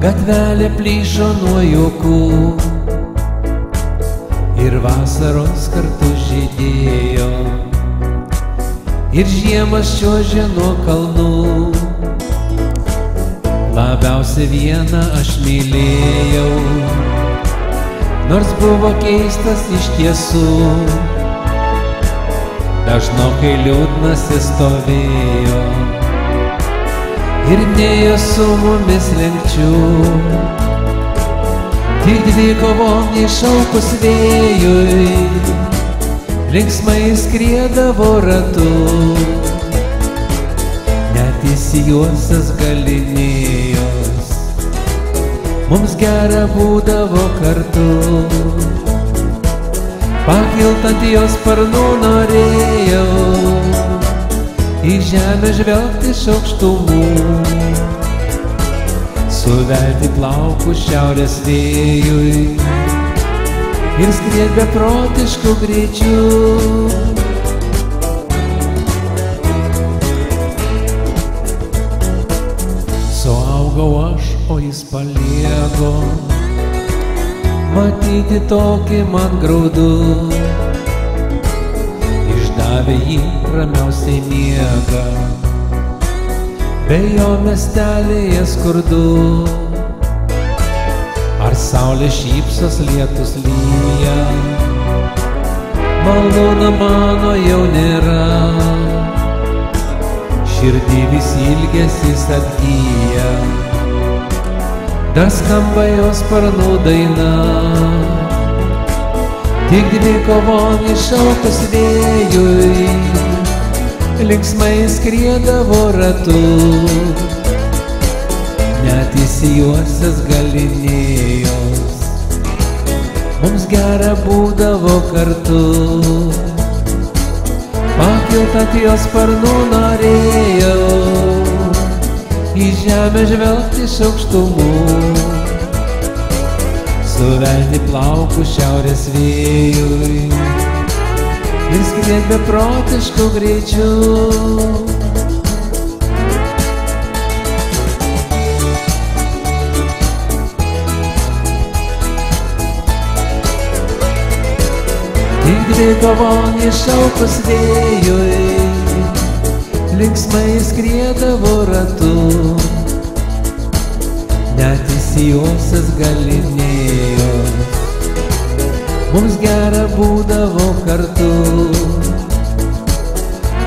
Gatvelė plyšo nuo juokų ir vasaros kartu žydėjo, ir žiemas čiuožė nuo kalnų. Labiausiai vieną aš mylėjau, nors buvo keistas iš tiesų. Dažnokai liūdnas jis stovėjo ir nėjo su mumis lenkčių. Tik dvikovom iššaukus vėjui, linksmai skriedavo ratu. Net įsijuosęs galinėjos, mums gera būdavo kartu. Pakilt ant jos sparnų norėjau, į žemę žvelgti iš aukštumų, suvelti plaukus šiaurės vėjui ir skriet beprotišku greičiu. Suaugau aš, o jis palieko, matyti tokį man graudu. Išdavė jį ramiausiai miega, be jo miestelėje skurdu. Ar saulė šypsos, lietus lyja, malūno mano jau nėra. Širdį vis ilgesis atgyja, dar skamba jos sparnų daina. Tik dvikovom iššaukus vėjui, linksmai skriedavo ratu. Net įsijuosęs galinėjos, mums gera būdavo kartu. Pakilt ant jos sparnų norėjau, į žemę žvelgti iš aukštumų, suvelti plaukus šiaurės vėjui ir skriet beprotišku greičiu. Tik dvikovom iššaukus vėjui, linksmai skriedavo ratu. Net įsijuosęs galinėjos, mums gera būdavo kartu.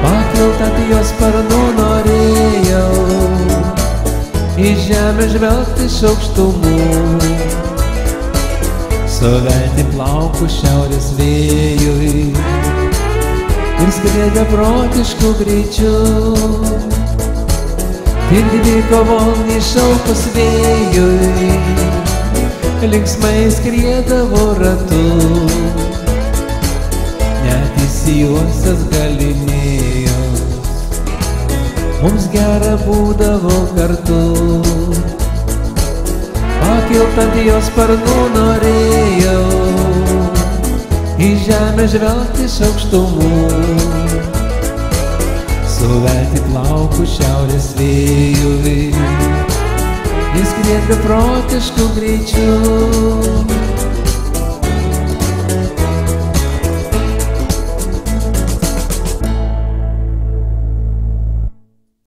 Pakilt ant jos sparnų norėjau, į žemę žvelgti iš aukštumų, suvelti plaukus šiaurės vėjui ir skriet beprotišku greičiu. Tik dvikovom iššaukus vėjui, linksmai skriedavo ratu. Net įsijuosęs galinėjos, mums gera būdavo kartu. Pakilt ant jos sparnų norėjau, į žemę žvelgti iš aukštumų, suvelti plaukus šiaurės vėjui ir skriet beprotišku greičiu.